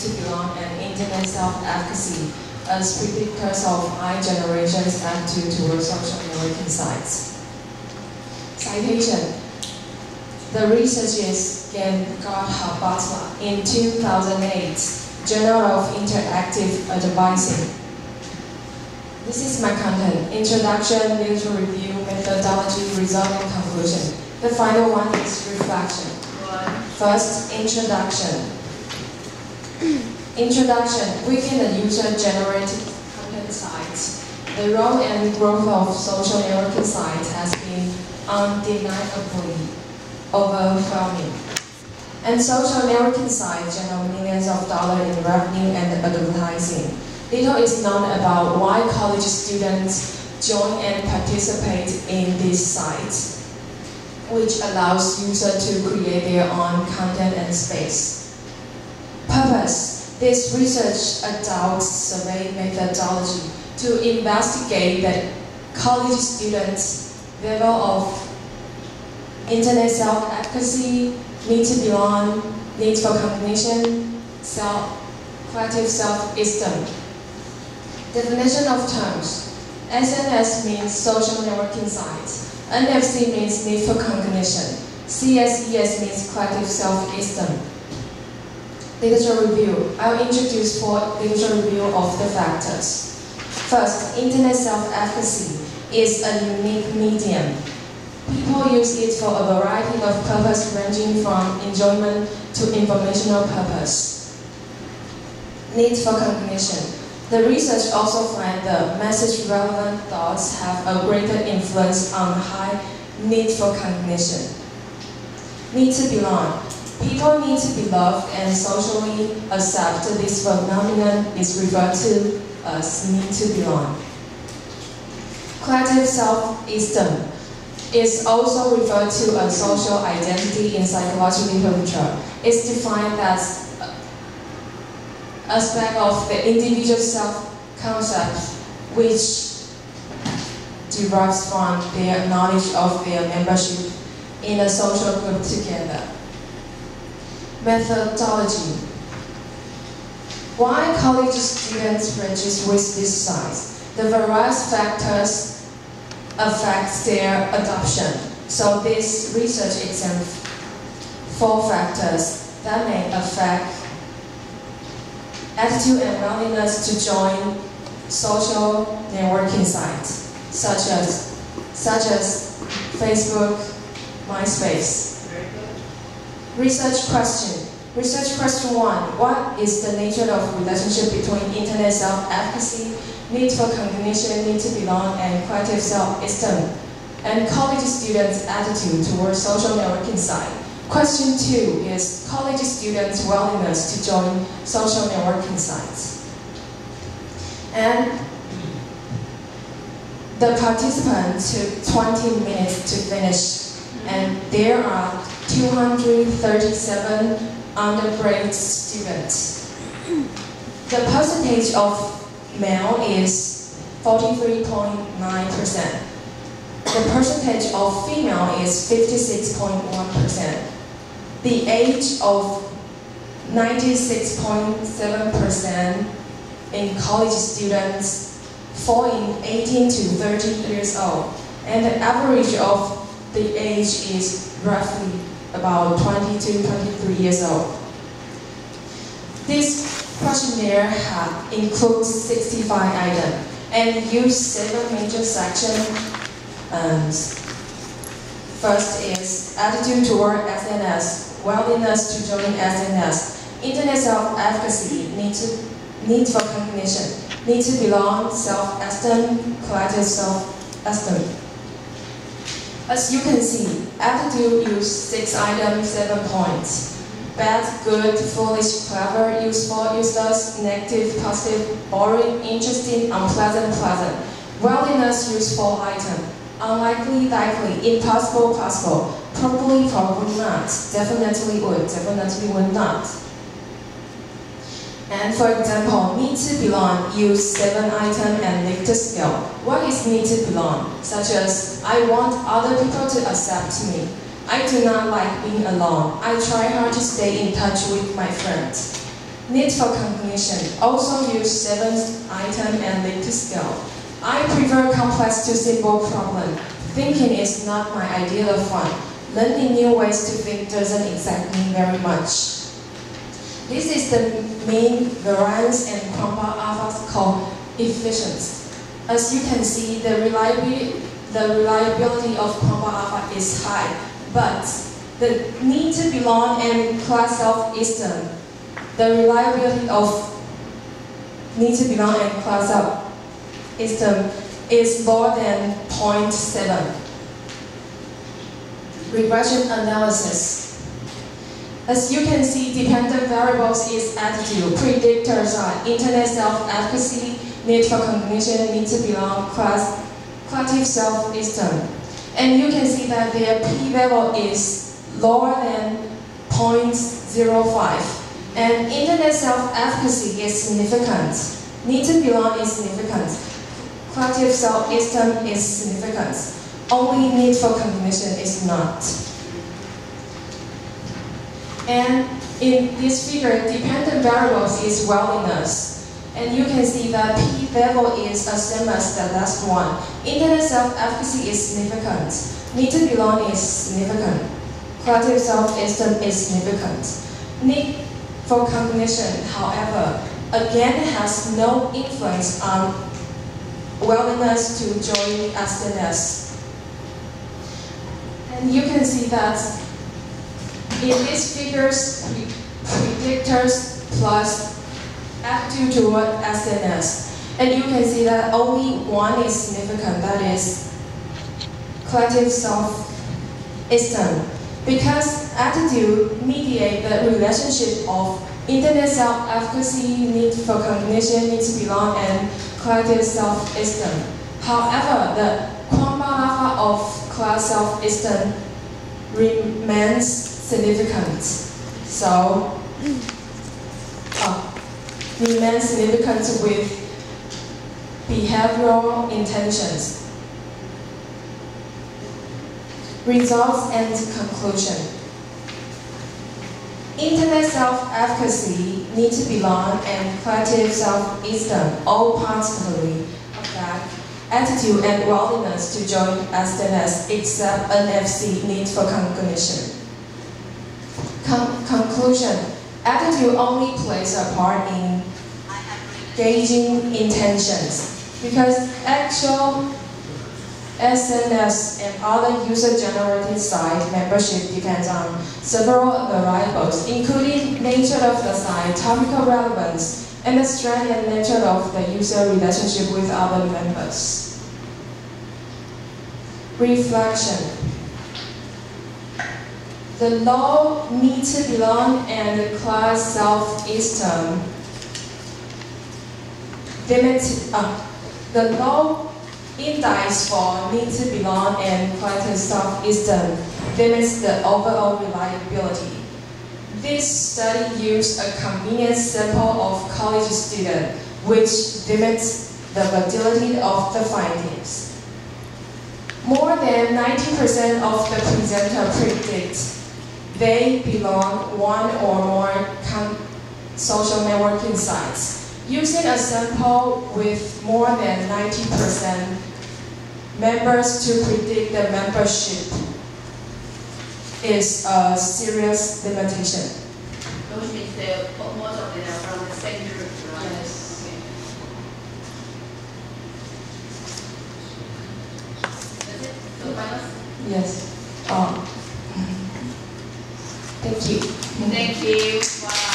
to belong, and internet self-efficacy as predictors of I generation's attitude towards social networking sites. Citation. The researchers got Butler in 2008, Journal of Interactive Advising. This is my content: introduction, literature review, methodology, result, and conclusion. The final one is reflection. First, introduction. Introduction: within the user-generated content sites, the role and growth of social networking sites has been undeniably overwhelming. And social networking sites generate millions of dollars in revenue and advertising. Little is known about why college students join and participate in these sites, which allows users to create their own content and space. Purpose: this research adopts survey methodology to investigate the college students' level of internet self-efficacy, need to belong, need for cognition, collective self-esteem. Definition of terms. SNS means social networking sites. NFC means need for cognition. CSES means collective self-esteem. Literature review. I'll introduce 4 literature review of the factors. First, internet self-efficacy is a unique medium. People use it for a variety of purposes ranging from enjoyment to informational purpose. Need for cognition. The research also finds the message-relevant thoughts have a greater influence on high need for cognition. Need to belong. People need to be loved and socially accepted. This phenomenon is referred to as need to belong. Collective self-esteem is also referred to as social identity in psychological literature. It's defined as aspect of the individual self-concept which derives from their knowledge of their membership in a social group together. Methodology. Why college students register with this sites? The various factors affect their adoption. So this research examines 4 factors that may affect attitude and willingness to join social networking sites, such as Facebook, MySpace. Research question. Research question 1. What is the nature of relationship between internet self-efficacy, need for cognition, need to belong, and collective self-esteem, and college students' attitude towards social networking sites? Question 2 is college students' willingness to join social networking sites. And the participants took 20 minutes to finish, and there are 237 undergraduate students. The percentage of male is 43.9%. The percentage of female is 56.1%. The age of 96.7% in college students fall in 18 to 30 years old, and the average of the age is roughly about 20 to 23 years old. This questionnaire includes 65 items and uses 7 major sections. First is attitude toward SNS, willingness to join SNS, internet self-efficacy, need for cognition, need to belong, self-esteem, collective self-esteem. As you can see, attitude use 6 items, 7 points. Bad, good, foolish, clever, useful, useless, negative, positive, boring, interesting, unpleasant, pleasant. Willingness use 4 items. Unlikely, likely, impossible, possible, probably, probably not, definitely would not. And for example, need to belong use 7 items and Likert scale. What is need to belong? Such as, I want other people to accept me. I do not like being alone. I try hard to stay in touch with my friends. Need for cognition. Also use 7-item and Likert scale. I prefer complex to simple problem. Thinking is not my ideal of fun. Learning new ways to think doesn't excite me very much. This is the main variance and Cronbach alphas called efficiency. As you can see, the reliability of Cronbach alpha is high, but the need to belong and class self-esteem, the reliability of need to belong and class self-esteem is lower than 0.7. Regression analysis. As you can see, dependent variables is attitude, predictors are internet self-efficacy, need for cognition, need to belong, collective self-esteem. And you can see that their p-value is lower than 0.05. And internet self-efficacy is significant. Need to belong is significant. Collective self-esteem is significant. Only need for cognition is not. And in this figure, dependent variables is willingness. And you can see that p-value is the same as the last one. Internet self-efficacy is significant. Need to belong is significant. Collective self-esteem is significant. Need for cognition, however, again has no influence on willingness to join abstinence. And you can see that in these figures, predictors plus attitude toward abstinence. And you can see that only one is significant, that is collective self-esteem. Because attitude mediates the relationship of internet self-efficacy, need for cognition, need to belong, and collective self-esteem. However, the Cronbach alpha of class self-esteem remains significant. So, remains significant with behavioral intentions. Results and conclusion. Internet self-efficacy, need to belong, and collective self-esteem all positively affect attitude and willingness to join abstinence except NFC, need for cognition. Conclusion. Attitude only plays a part in gauging intentions because actual SNS and other user-generated site membership depends on several variables, including nature of the site, topical relevance, and the strength and nature of the user relationship with other members. Reflection. The law need to belong and the class self-esteem the law index for need to belong and collective self-esteem limits the overall reliability. This study used a convenient sample of college students, which limits the validity of the findings. More than 90% of the presenters predict they belong one or more social networking sites. Using a sample with more than 90% members to predict the membership is a serious limitation. Those means most of them are from the same group, right? Yes. Okay. That's it? So finals? Yes. Thank you. Thank you. Wow.